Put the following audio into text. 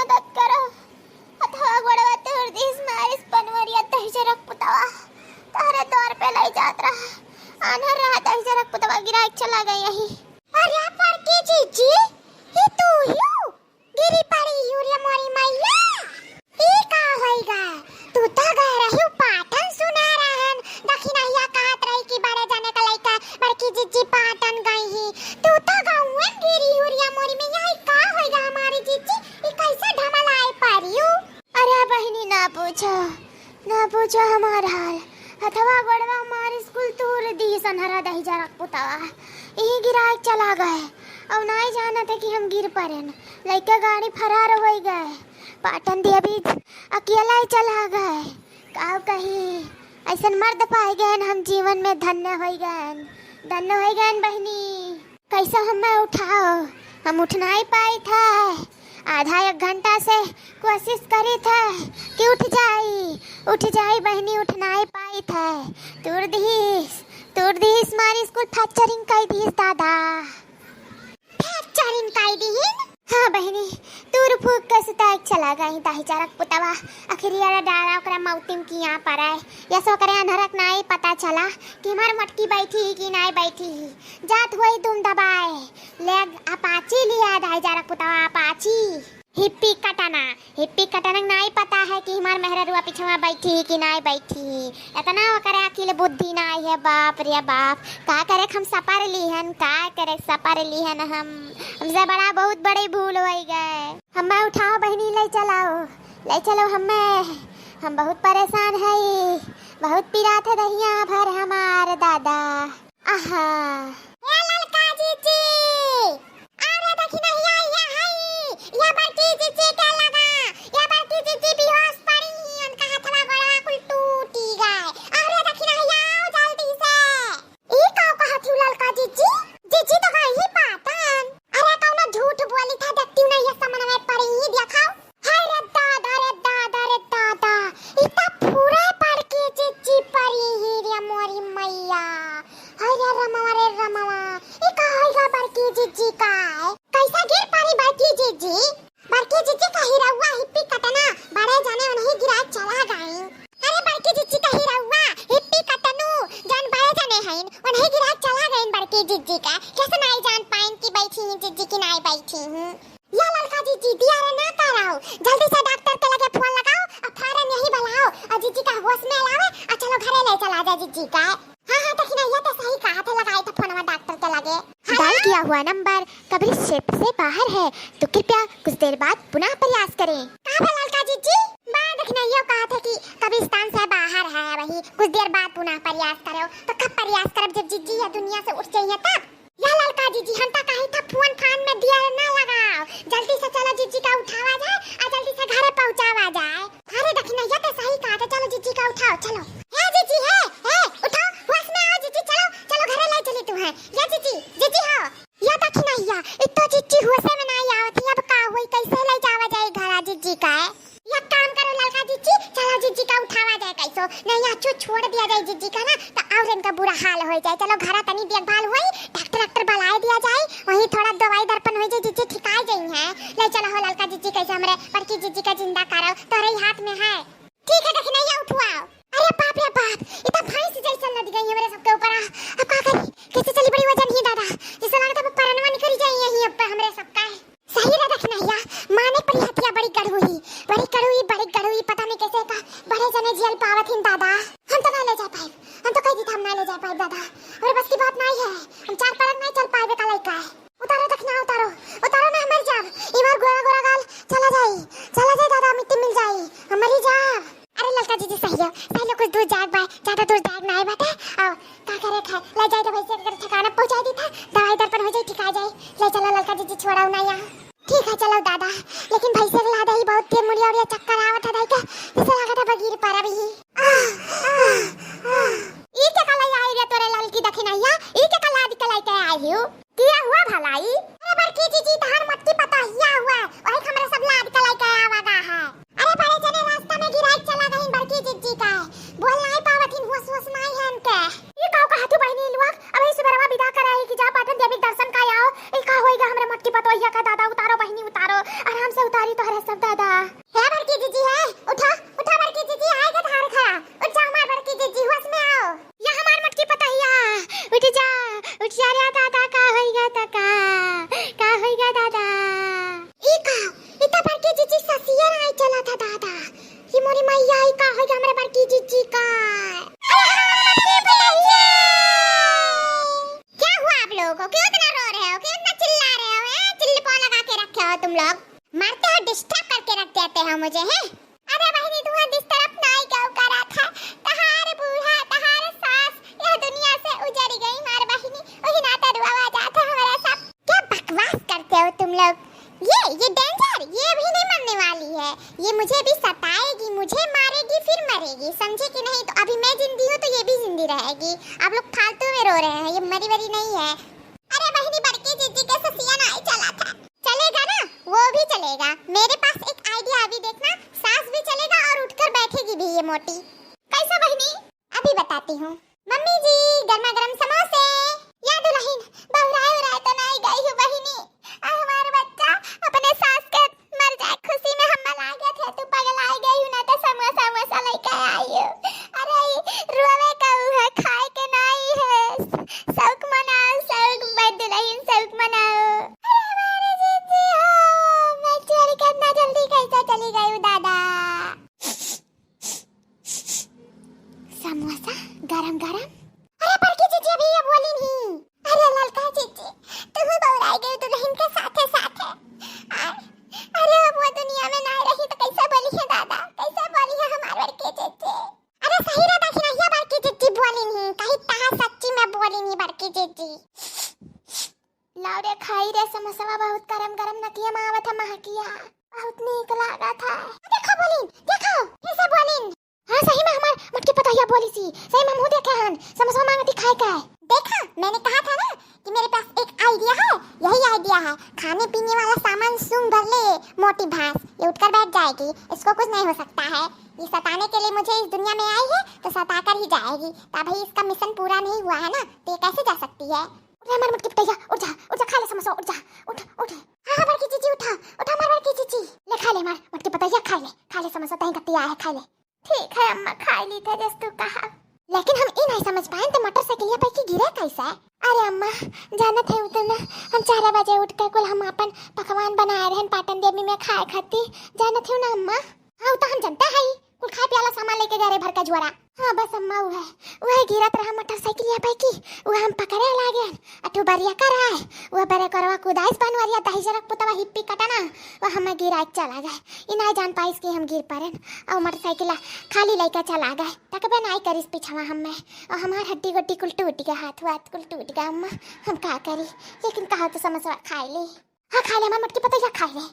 मदद करो अथवा गोड़वा तोड़ दिस मारिस पनवरिया तहिसे रख पुतवा तारे द्वार पे ले जात रहा आनर रहा तहिसे रख पुतवा गिरा चला गई यही। अरे पर के जीजी ये तू हियो गिरी पड़ी यूरिया मोरी मैया ई का होइगा तू तो गए रही पाटन सुना रहन दखिनहिया कहत रही कि बड़े जाने का लइका बड़की जीजी पाटन गई ही तू तो गाउन गिरी यूरिया मोरी में यही का होइगा हमारी जीजी ई कैसे ढमल आए परियो। अरे बहनी ना पूछो हमार हाल अथवा गोड़वा हमारे स्कूल तूर दी सनहरा दही जा रख पुतवा यही गिरा चला गए अब नहीं जाना था कि हम गिर पड़े लड़का गाड़ी फरार हो गए पाटन दिया भी अकेला ही चला गए का कहीं ऐसा मर्द पाए गए हम जीवन में धन्य हो गए बहनी कैसा हमें उठाओ हम उठ नहीं पाई था आधा एक घंटा से कोशिश करी था कि उठ जाई बहनी उठ नहीं पाई था तोड़ दीस मारी स्कूल फ्रैक्चरिंग कर दीस दादा फ्रैक्चरिंग कर दीन। हाँ बहनी तूर फूक के सुताई चला गई दाही चारक पुतवा अखिरिया डारा ओकरा मौतिम की यहाँ पर आए या सो करे अंधरक नहीं पता चला कि हमार मटकी बैठी कि नहीं बैठी जात हुई तुम दबाए लेग अपाची लिया दाही चारक पुतवा अपाची हिप्पी कटाना नहीं पता है कि हमार मेहरुआ पिछवा बैठी कि नहीं बैठी इतना करे अकेले बुद्धि नहीं है बाप रे बाप का करे हम सपर ली हन हमसे बड़ा बहुत बड़ी भूल हो गए हमें उठाओ बहनी ले चलो हम बहुत परेशान है बहुत पीड़ा थे दहिया भर हमार दादा आहा ए ललका जीजी अरे देखी नहीं या बड़की जीजी क्या लगा या बड़की जीजी बेहोश पड़ी ही उनका हथवा गोड़ा कुल टूटी गए अरे देखी नहीं आओ जल्दी से ई काऊ का हथू ललका जीजी तो गई ही पाटन अरे कौनो झूठ बोली था देखती नहीं ये समन में पड़ी ही दिखाओ हाय रे दादा इतना पूरा बड़की जीजी पड़ी ही रे मोरी मैया हाय रे रमवा ई का होइगा बड़की जीजी का कैसा गिर पड़ी बड़की जीजी का हीरावा हिप्पी कटना बड़े जाने उन्हें गिरा चला गई अरे बड़की जीजी का हीरावा हिप्पी कटनु जान बड़े जाने हैं उन्हें गिरा चला गई बड़की जीजी का कैसे नहीं जान पाएं कि बैठी हैं जीजी की नहीं बैठी हूं या ललका जीजी दिया रे ना कराओ जल्दी से डॉक्टर के लगे फोन लगाओ और फौरन यही बुलाओ और जीजी का होश में लाओ और चलो घरे ले चला जा जीजी का हाँ देखना ये तो सही कहा था लगाई तो फोन में डॉक्टर के लगे डायल किया हुआ नंबर कभी क्षेत्र से बाहर है तो कृपया कुछ देर बाद पुनः प्रयास करें। कहाँ ललका जीजी देखना ये कहा था कि कब्रिस्तान से बाहर है वही कुछ देर बाद पुनः प्रयास करो तो कब प्रयास करब जब जीजी या दुनिया से उठ जाइए तब या ललका जीजी हम तो कही था फोन फान में दिया ना लगाओ जल्दी से चलो जीजी का उठावा जाए और जल्दी से घरे पहुंचावा जाए। अरे देखना ये तो सही कहा था चलो जीजी का उठाओ चलो है जीजी है उठाओ होश में आओ जीजी चलो घरे ले चली तू है या जीजी हो या देखना या इतो जीजी होश में नहीं आवत अब का होई कैसे ले जावा जाए घर जीजी का या काम करो ललका जीजी चलो जीजी का उठावा जाए कैसो नहीं या छोड़ दिया जाए जीजी का ना तो और इनका बुरा हाल हो जाए चलो घर तनी देखभाल हुई डॉक्टर बुलाए दिया जाए वही थोड़ा दवाई दर्पण हो जाए जीजी ठिकाई गई है ले चलो हो ललका जीजी कैसे हमरे बड़की जीजी का जिंदा करो तोरे हाथ में है ठीक है देखना या उठवाओ। अरे बाप रे बाप इतना भैंस जैसा लद गई है मेरे सबके ऊपर अब का करी कैसे चली बड़ी वजन ही दादा जैसा लगता है परनवा निकल जाए यही अब हमरे सबका है सही रे देखना या माने पड़ी हथिया बड़ी कड़ुई पता नहीं कैसे का बड़े जने झेल पावत हिन दादा हम तो ना ले जा पाए हम तो कह दी था हम ना ले जा पाए दादा और बस की बात नहीं है हम चार पलक नहीं चल पाए का लइका है उतारो देखना उतारो ना मर जाब इमर गोरा गाल चला जाए दादा मिट्टी मिल जाए हमारी जाब। अरे ललका जीजी सही है कुछ दूर जाग बाय ज्यादा दूर जाग ना है बेटा आओ का करे खा ले जाए तो वैसे अगर ठिकाना पहुंचा दी था दवाई दर्पण हो जाए ठीक आ जाए ले चलो ललका जीजी छोड़ाओ ना यहाँ ठीक है चलो दादा लेकिन भैंसे के लादा ही बहुत तेज मुड़िया और चक्कर आवत था दाई का जैसे लगा था बगीर पर अभी ई के कलाई आई रे तोरे ललकी दखिनैया ई के कला दी कलाई के आई हो किया हुआ भलाई अरे बड़की जीजी धान मट्टी पता हिया हुआ वही हमरे सब लाद कलाई के आवागा है अरे बड़े जने रास्ता में गिराई चला गई बड़की जीजी का बोल नहीं पावत होश नहीं है इनके ये काऊ का हाथू बहनी लोग अभी सुबरवा विदा कर रही कि जा पाटन देवी दर्शन का आओ ई का होएगा हमरे मट्टी पतोहिया का दादा उतारो बहनी उतारो आराम से उतारो सॉरी तोहरा सब दादा। है बड़की जीजी है, उठा उठा बड़की जीजी, आएगा धार खा, उठ जाओ मार बड़की जीजी, होश में आओ। या हमार मटकी पतैया, उठ जा रे दादा, का होइगा का होइगा दादा। ई का इता बड़की जीजी ससिया नहीं चला था दादा, ये मोरी मैया ई का होइगा हमरे बड़की जीजी का। क्या हुआ आप लोगों को, क्यों इतना रो रहे हो, क्यों इतना चिल्ला रहे हो, हैं? चिल्ली पौ लगा के रखे हो तुम लोग, मारते हो, डिस्टर्ब करके रख देते हो मुझे, हैं? अरे बहनी तू डिस्टर्ब नहीं क्यों करा था, तहार बूढ़ा तहार सास यह दुनिया से उजड़ गई मार बहनी, वही नाता रुआ जाता हमारा सब। क्या बकवास करते हो तुम लोग, ये डेंजर, ये भी नहीं मरने वाली है, ये मुझे भी सताएगी, मुझे मारेगी फिर मरेगी, समझे कि नहीं? तो अभी मैं जिंदी हूँ तो ये भी जिंदी रहेगी, आप लोग फालतू में रो रहे हैं, ये मरी वरी नहीं है। अरे बहनी बड़की जीजी के ससिया नहीं चला था, चलेगा ना, वो भी चलेगा, मेरे पास एक आइडिया, अभी देखना, सास भी चलेगा और उठकर बैठेगी भी ये मोटी। कैसा बहनी? अभी बताती हूँ। मम्मी जी गर्मा गर्म समोसे, या दुल्हन बहुराए उराए तो नहीं गई हूँ बहनी, हमारा बच्चा अपने सास के मर जाए खुशी में हम मना गए थे, तू पगल आई गई हूँ ना तो समोसा वमोसा लेके आई हूँ। अरे रुआवे का है, खाए के नहीं है, शौक मनाओ, शौक दुल्हन शौक मनाओ। अरे हमारे जीजी हो, मैं चोरी करना जल्दी कैसे चली गई हूँ दादा। समोसा गरम गरम, अरे बड़की जीजी अभी ये बोली नहीं, अरे ललका जीजी तुम बहुराई गई दुल्हन के साथे साथे, अरे वो दुनिया में नहीं रही तो कैसे बोली है दादा, कैसे बोली है हमारे बड़की जीजी। अरे सही रे देखना, ये बड़की जीजी बोली नहीं, कहीं कहा सच्ची में बोली नहीं बड़की जीजी। लाओ रे खाई रे समोसा, बहुत गरम गरम नकिया मावत है महकिया, बहुत नीक लगा था। देखो बोलिन, देखो कैसे बोलिन, हाँ सही में हमार मटकी पतैया बोली सी, सही में मुंह देखे हन समोसा मांगती खाए का है। देखा मैंने कहा था ना कि मेरे पास एक आइडिया है, यही आइडिया है, खाने पीने वाला सामान सूंघ भर ले मोटी भैंस, ये उठकर बैठ जाएगी, इसको कुछ नहीं हो सकता है, ये सताने के लिए मुझे इस दुनिया में आई है तो सताकर ही जाएगी, तभी इसका मिशन पूरा नहीं हुआ है ना, तो ये कैसे जा सकती है। उठ हमार मटकी पतैया, उठ जा खा ले समोसा, उठ जा उठ। हाँ बड़की जीजी उठा हमार बड़की जीजी, ले खा ले मार मटकी पतैया, खा ले समोसा, तहीं कत्ती आया है, खा ले। ठीक है अम्मा, खा ली था जस तू कहा, लेकिन हम ये नहीं समझ पाए तो मोटरसाइकिल पे की गिरे कैसे। अरे अम्मा जानत है उतना, हम 4 बजे उठ कर कुल हम अपन पकवान बनाए रहन पाटन देवी में खाए खाती, जानत है ना अम्मा। हाँ तो हम जनता है कुल खाए पियाला सामान लेके गए भर का ज्वारा। हाँ बस अम्मा वह गिरत रहा मोटरसाइकिल पे की, वह हम पकड़े लागे, अटू बरिया कर रहा है, वह बरे करवा कुदाइस बनवरिया दही जरक पुतवा हिप्पी कटना, वह हमें गिरा चला गए, ये नहीं जान पाइस कि हम गिर पड़े, और मोटरसाइकिल खाली लेकर चला गए, तकबे नहीं करिस पिछवा हमें, और हमार हड्डी गड्डी कुल टूट गया, हाथ वाथ कुल टूट गया अम्मा, हम क्या करी, लेकिन कहा तो समझ खाए ले। हाँ खा ले हमार मटकी पतैया, खा ले।